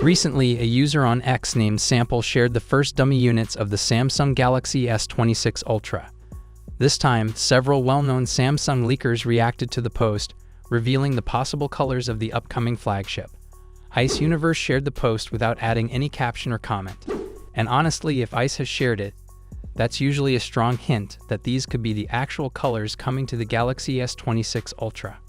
Recently, a user on X named Sample shared the first dummy units of the Samsung Galaxy S26 Ultra. This time, several well-known Samsung leakers reacted to the post, revealing the possible colors of the upcoming flagship. Ice Universe shared the post without adding any caption or comment. And honestly, if Ice has shared it, that's usually a strong hint that these could be the actual colors coming to the Galaxy S26 Ultra.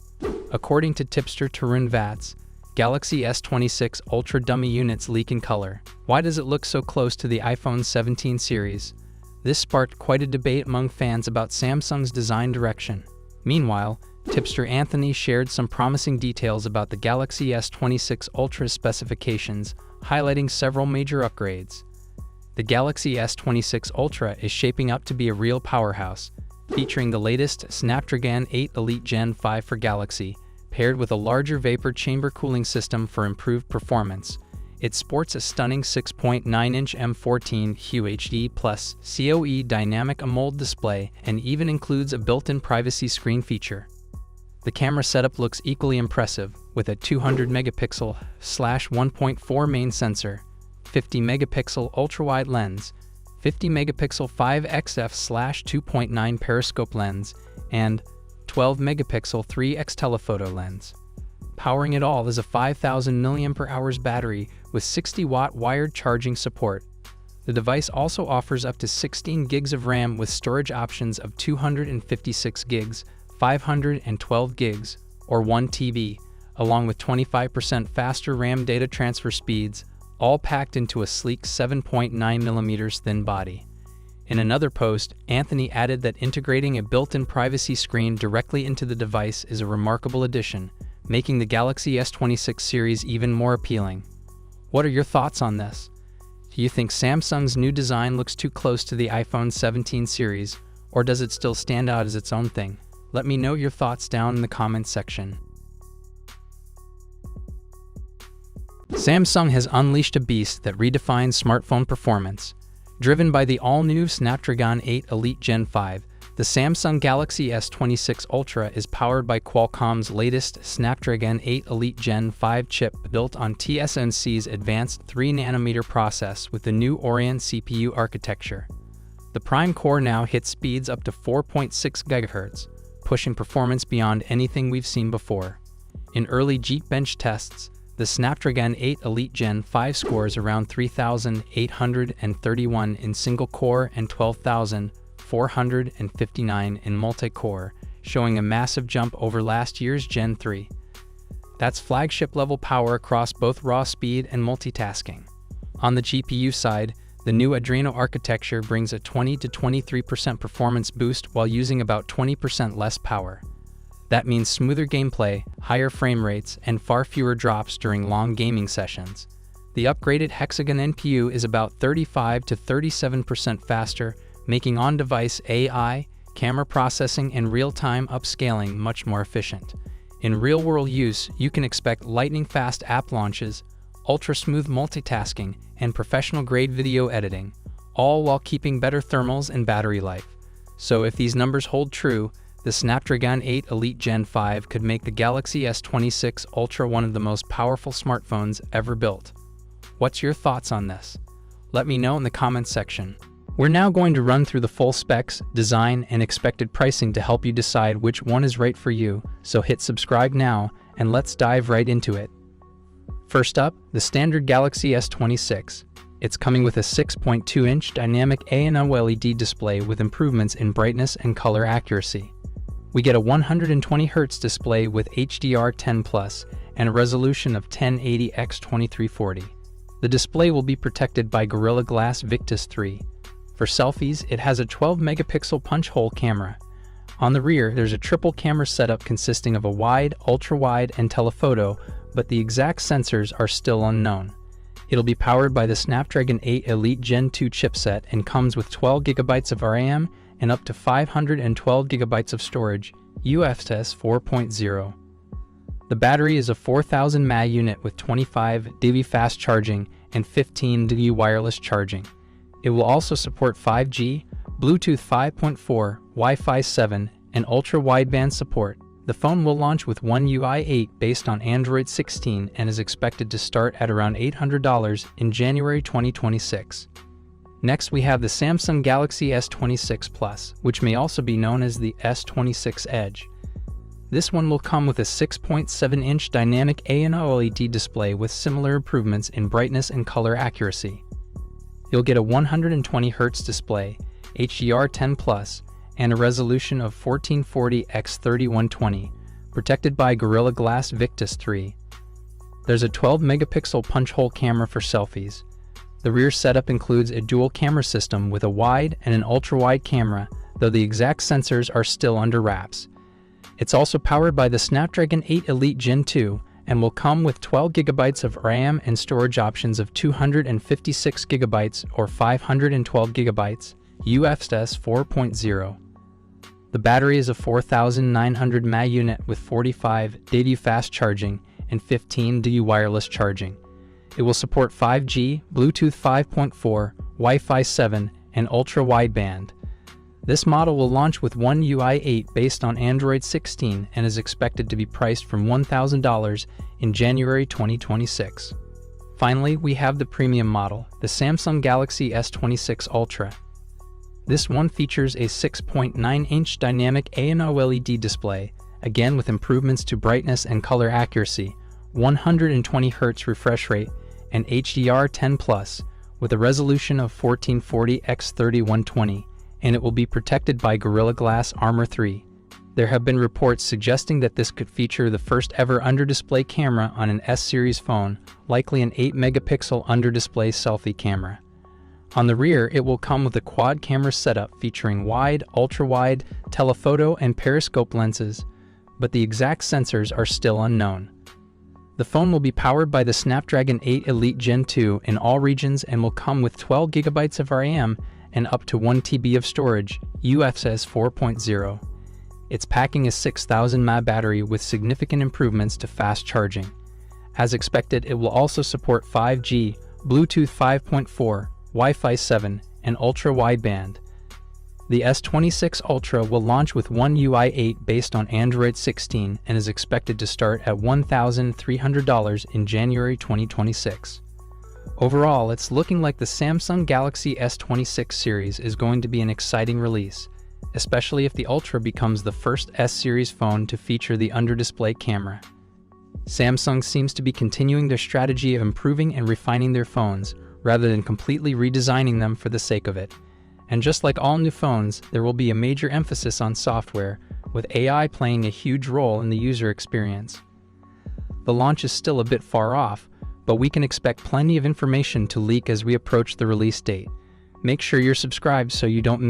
According to tipster Tarun Vats, Galaxy S26 Ultra dummy units leak in color. Why does it look so close to the iPhone 17 series? This sparked quite a debate among fans about Samsung's design direction. Meanwhile, tipster Anthony shared some promising details about the Galaxy S26 Ultra's specifications, highlighting several major upgrades. The Galaxy S26 Ultra is shaping up to be a real powerhouse, featuring the latest Snapdragon 8 Elite Gen 5 for Galaxy, paired with a larger vapor chamber cooling system for improved performance. It sports a stunning 6.9-inch M14 QHD plus COE dynamic AMOLED display and even includes a built-in privacy screen feature. The camera setup looks equally impressive, with a 200-megapixel /1.4 main sensor, 50-megapixel ultra-wide lens, 50-megapixel 5xf/2.9 periscope lens, and 12-megapixel 3x telephoto lens. Powering it all is a 5,000 mAh battery with 60-watt wired charging support. The device also offers up to 16 gigs of RAM with storage options of 256 gigs, 512 gigs, or 1 TB, along with 25% faster RAM data transfer speeds, all packed into a sleek 7.9mm thin body. In another post, Anthony added that integrating a built-in privacy screen directly into the device is a remarkable addition, making the Galaxy S26 series even more appealing. What are your thoughts on this? Do you think Samsung's new design looks too close to the iPhone 17 series, or does it still stand out as its own thing? Let me know your thoughts down in the comments section. Samsung has unleashed a beast that redefines smartphone performance. Driven by the all-new Snapdragon 8 Elite Gen 5, the Samsung Galaxy S26 Ultra is powered by Qualcomm's latest Snapdragon 8 Elite Gen 5 chip built on TSMC's advanced 3nm process with the new Oryon CPU architecture. The Prime Core now hits speeds up to 4.6 GHz, pushing performance beyond anything we've seen before. In early Geekbench tests, the Snapdragon 8 Elite Gen 5 scores around 3,831 in single-core and 12,459 in multi-core, showing a massive jump over last year's Gen 3. That's flagship-level power across both raw speed and multitasking. On the GPU side, the new Adreno architecture brings a 20 to 23% performance boost while using about 20% less power. That means smoother gameplay, higher frame rates, and far fewer drops during long gaming sessions. The upgraded Hexagon NPU is about 35 to 37% faster, making on-device AI, camera processing, and real-time upscaling much more efficient. In real-world use, you can expect lightning-fast app launches, ultra-smooth multitasking, and professional-grade video editing, all while keeping better thermals and battery life. So if these numbers hold true, the Snapdragon 8 Elite Gen 5 could make the Galaxy S26 Ultra one of the most powerful smartphones ever built. What's your thoughts on this? Let me know in the comments section. We're now going to run through the full specs, design, and expected pricing to help you decide which one is right for you, so hit subscribe now, and let's dive right into it. First up, the standard Galaxy S26. It's coming with a 6.2-inch dynamic A&OLED display with improvements in brightness and color accuracy. We get a 120Hz display with HDR10+ and a resolution of 1080x2340. The display will be protected by Gorilla Glass Victus 3. For selfies, it has a 12-megapixel punch-hole camera. On the rear, there's a triple camera setup consisting of a wide, ultra-wide, and telephoto, but the exact sensors are still unknown. It'll be powered by the Snapdragon 8 Elite Gen 2 chipset and comes with 12 GB of RAM and up to 512 GB of storage, UFS 4.0. The battery is a 4000 mAh unit with 25 dB fast charging and 15 dB wireless charging. It will also support 5G, Bluetooth 5.4, Wi-Fi 7, and ultra-wideband support. The phone will launch with One UI 8 based on Android 16 and is expected to start at around $800 in January 2026. Next, we have the Samsung Galaxy S26 Plus, which may also be known as the S26 Edge. This one will come with a 6.7-inch dynamic OLED display with similar improvements in brightness and color accuracy. You'll get a 120Hz display, HDR10+, and a resolution of 1440x3120, protected by Gorilla Glass Victus 3. There's a 12-megapixel punch-hole camera for selfies. The rear setup includes a dual camera system with a wide and an ultra-wide camera, though the exact sensors are still under wraps. It's also powered by the Snapdragon 8 Elite Gen 2 and will come with 12 GB of RAM and storage options of 256 GB or 512 GB, UFS 4.0. The battery is a 4,900 mAh unit with 45 DD fast charging and 15 DD wireless charging. It will support 5G, Bluetooth 5.4, Wi-Fi 7, and ultra-wideband. This model will launch with One UI 8 based on Android 16 and is expected to be priced from $1,000 in January 2026. Finally, we have the premium model, the Samsung Galaxy S26 Ultra. This one features a 6.9-inch dynamic OLED display, again with improvements to brightness and color accuracy, 120Hz refresh rate, and HDR10+, with a resolution of 1440x3120. And it will be protected by Gorilla Glass Armor 3. There have been reports suggesting that this could feature the first ever under-display camera on an S-series phone, likely an 8-megapixel under-display selfie camera. On the rear, it will come with a quad camera setup featuring wide, ultra-wide, telephoto, and periscope lenses, but the exact sensors are still unknown. The phone will be powered by the Snapdragon 8 Elite Gen 2 in all regions and will come with 12 GB of RAM and up to 1 TB of storage, UFS 4.0. It's packing a 6,000 mAh battery with significant improvements to fast charging. As expected, it will also support 5G, Bluetooth 5.4, Wi-Fi 7, and ultra-wideband. The S26 Ultra will launch with One UI 8 based on Android 16 and is expected to start at $1,300 in January 2026. Overall, it's looking like the Samsung Galaxy S26 series is going to be an exciting release, especially if the Ultra becomes the first S-series phone to feature the under-display camera. Samsung seems to be continuing their strategy of improving and refining their phones, rather than completely redesigning them for the sake of it. And just like all new phones, there will be a major emphasis on software, with AI playing a huge role in the user experience. The launch is still a bit far off, but we can expect plenty of information to leak as we approach the release date. Make sure you're subscribed so you don't miss